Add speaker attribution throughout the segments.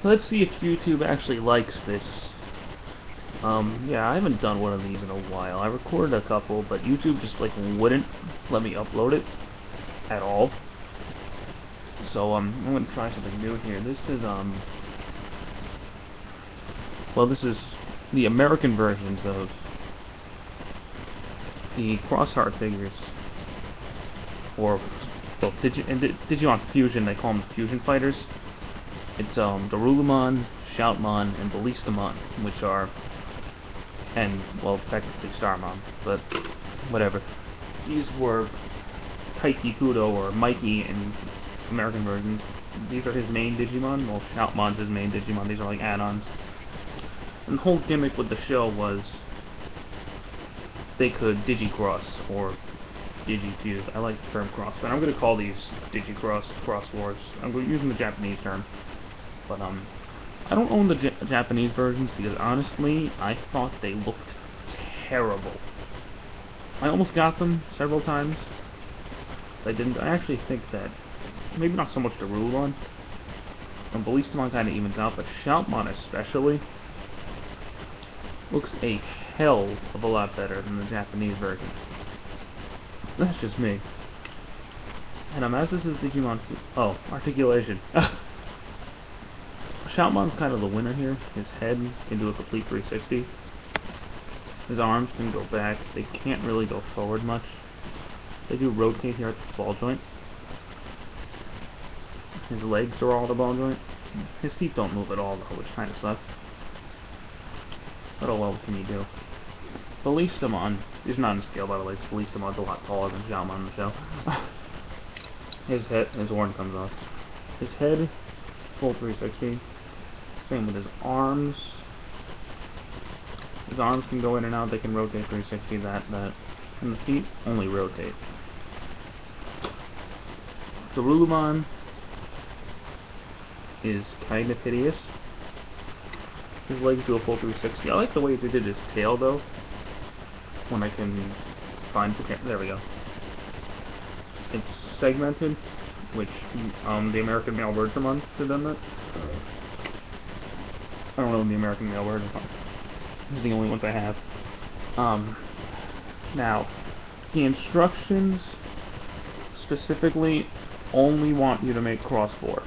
Speaker 1: Let's see if YouTube actually likes this. Yeah, I haven't done one of these in a while. I recorded a couple, but YouTube just like wouldn't let me upload it at all. So I'm gonna try something new here. This is well, this is the American versions of the Crossheart figures, or well, Digimon Fusion. They call them the Fusion Fighters. It's Darulumon, Shoutmon, and Ballistamon, which are, and well, technically Starmon, but whatever. These were Taiki Kudo or Mikey in American versions. These are his main Digimon. Well, Shoutmon's his main Digimon. These are like add-ons. And the whole gimmick with the show was they could Digicross or Digifuse. I like the term cross, but I'm going to call these Digicross, Cross Wars. I'm using the Japanese term. But I don't own the Japanese versions because honestly, I thought they looked terrible. I almost got them several times. I didn't. I actually think that maybe not so much the Darulumon. And Ballistamon kind of evens out, but Shoutmon especially looks a hell of a lot better than the Japanese version. That's just me. And as this is Digimon... Oh, Articulation. Shoutmon's kind of the winner here. His head can do a complete 360. His arms can go back. They can't really go forward much. They do rotate here at the ball joint. His legs are all at the ball joint. His feet don't move at all though, which kind of sucks. But oh well, what can you do? Ballistamon is not in scale, by the way. Ballistamon's a lot taller than Shoutmon in the show. His horn comes off. His head, full 360. Same with his arms. His arms can go in and out. They can rotate 360. That. And the feet only rotate. Darulumon is kind of hideous. His legs do a full 360. I like the way they did his tail though. When I can find the camera. There we go. It's segmented, which the American male version ones have done that. I don't know the American male version. These are the only ones I have. Now, the instructions specifically only want you to make cross 4.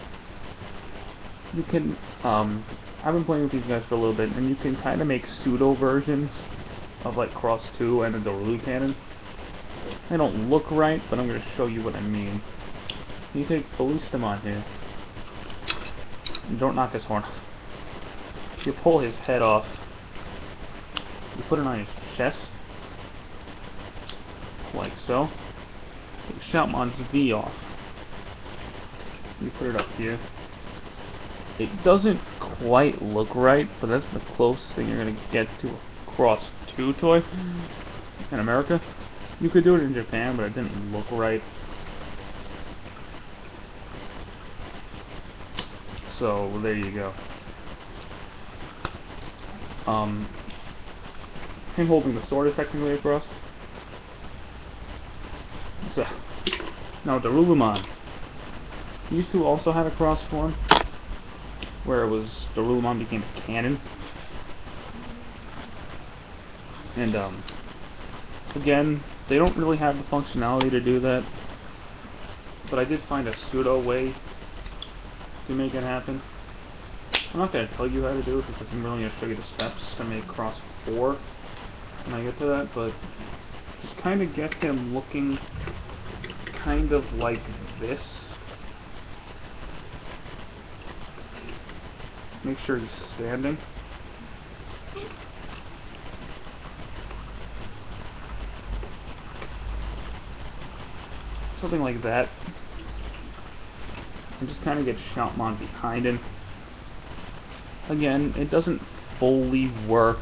Speaker 1: You can, I've been playing with these guys for a little bit, and you can kind of make pseudo versions of like cross 2 and the Darulu cannon. They don't look right, but I'm going to show you what I mean. You take Ballistamon here, and don't knock his horn off. You pull his head off, you put it on his chest, like so. Take Shoutmon's V off. You put it up here. It doesn't quite look right, but that's the closest thing you're going to get to a Cross 2 toy in America. You could do it in Japan, but it didn't look right. So there you go. Him holding the sword is technically a cross. So now Darulumon used to also have a cross form, where it was Darulumon became a cannon. And again, they don't really have the functionality to do that, but I did find a pseudo way to make it happen. I'm not going to tell you how to do it because I'm really going to show you the steps to make cross 4 when I get to that, but just kind of get him looking kind of like this. Make sure he's standing. Something like that. And just kind of get Shoutmon behind him. Again, it doesn't fully work,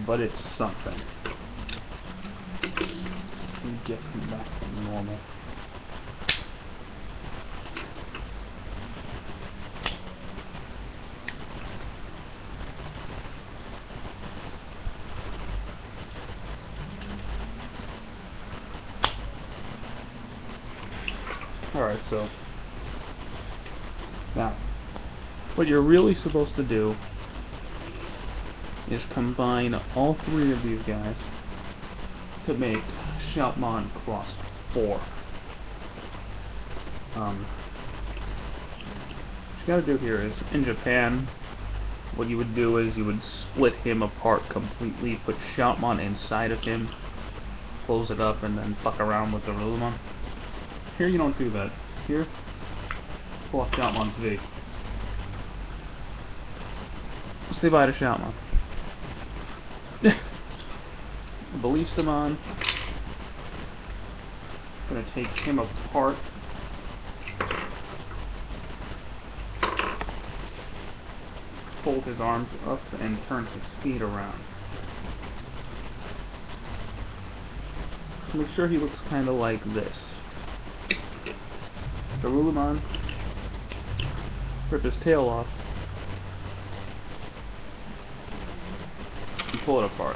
Speaker 1: but it's something. Get him back to normal. Alright, so now What you're really supposed to do is combine all three of these guys to make Shoutmon Cross 4. What you gotta do here is, in Japan, what you would do is you would split him apart completely, put Shoutmon inside of him, close it up, and then fuck around with the Rulumon. Here you don't do that. Here, pull off Shoutmon's V. Say bye to Shoutmon. Ballistamon. Gonna take him apart. Fold his arms up and turn his feet around. So make sure he looks kind of like this. Rulumon. Rip his tail off. And pull it apart.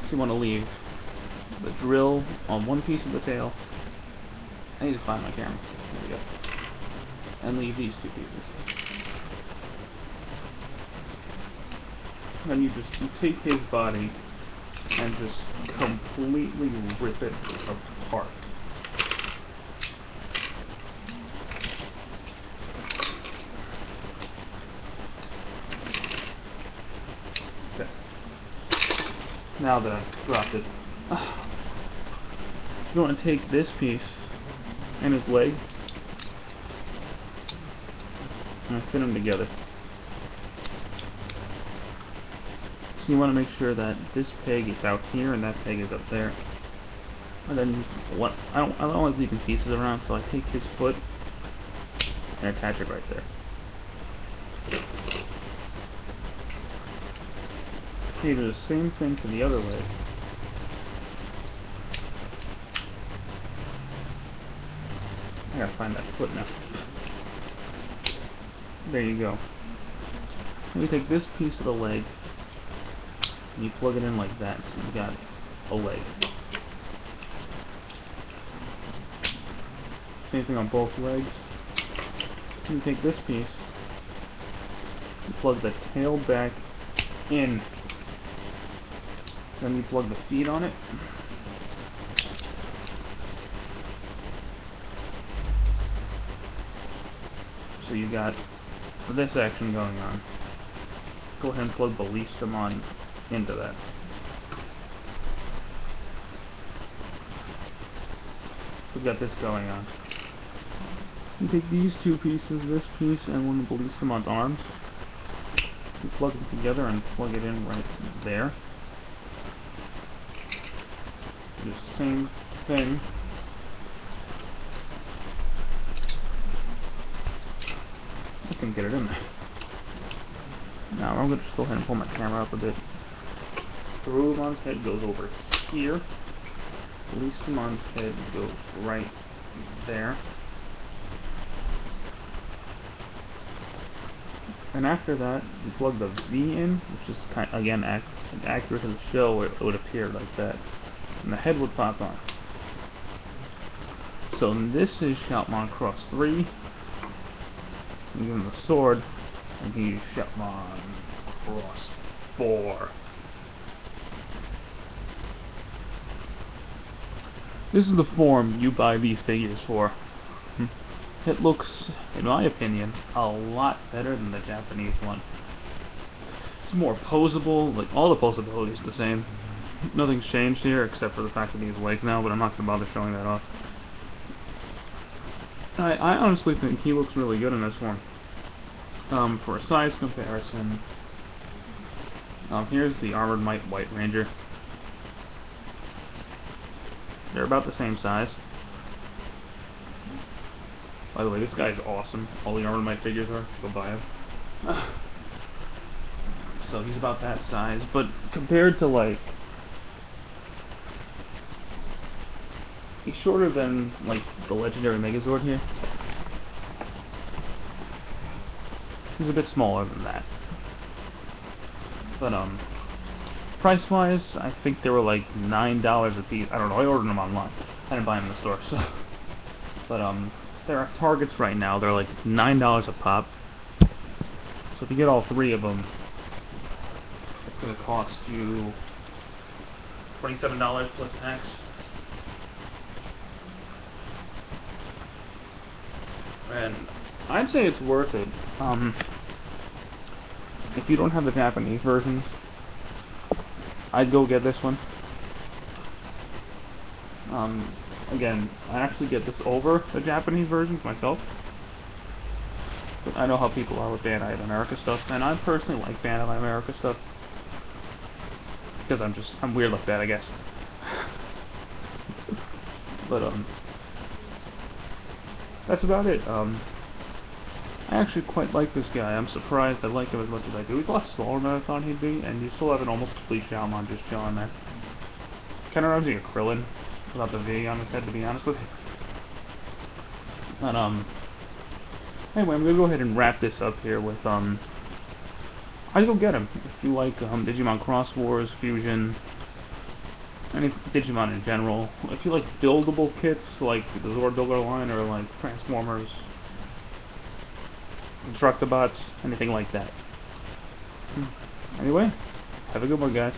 Speaker 1: So you want to leave the drill on one piece of the tail. I need to find my camera. There we go. And leave these two pieces. Then you take his body and just completely rip it apart. Okay. Now that I've dropped it, you want to take this piece and his leg and fit them together. So you want to make sure that this peg is out here and that peg is up there. And then what? I don't like leaving pieces around, so I take his foot and attach it right there. Okay, do the same thing to the other leg. I gotta find that foot now. There you go. Then you take this piece of the leg and you plug it in like that, so you got a leg. Same thing on both legs. You take this piece, you plug the tail back in, then you plug the feet on it. So you got this action going on. Go ahead and plug Ballistamon into that. We've got this going on. You take these two pieces, this piece and one of Ballistamon's arms. You plug them together and plug it in right there. Do the same thing. I can get it in there. Now I'm going to just go ahead and pull my camera up a bit. The Rulemon's head goes over here. Ballistamon's head goes right there. And after that, you plug the V in, which is again accurate to the show. It would appear like that, and the head would pop on. So this is Shoutmon Cross 3. You give him the sword, and he's Shoutmon Cross 4. This is the form you buy these figures for. It looks, in my opinion, a lot better than the Japanese one. It's more posable, like all the posability is the same. Nothing's changed here except for the fact that he has legs now, but I'm not going to bother showing that off. I honestly think he looks really good in this one. For a size comparison, here's the Armored Might White Ranger. They're about the same size. By the way, this guy's awesome. All the Armored Might figures are. Go buy him. So he's about that size, but compared to like, he's shorter than like the legendary Megazord here. He's a bit smaller than that. But price-wise, I think they were like $9 a piece. I don't know. I ordered them online. I didn't buy them in the store. So, but they're at Targets right now. They're like $9 a pop. So if you get all three of them, it's going to cost you $27 plus tax. And I'd say it's worth it. If you don't have the Japanese versions, I'd go get this one. Again, I actually get this over the Japanese versions myself. But I know how people are with Bandai of America stuff, and I personally like Bandai of America stuff. Because I'm weird like that, I guess. But, that's about it. I actually quite like this guy. I'm surprised I like him as much as I do. He's a lot smaller than I thought he'd be, and you still have an almost complete Shoutmon just chilling there. Kinda reminds me of Krillin, without the V on his head, to be honest with you. But, anyway, I'm gonna go ahead and wrap this up here with, I'd go get him. If you like, Digimon Cross Wars, Fusion, any Digimon in general. If you like buildable kits, like the Zord Builder line, or like Transformers, Constructabots, anything like that. Anyway, have a good one, guys.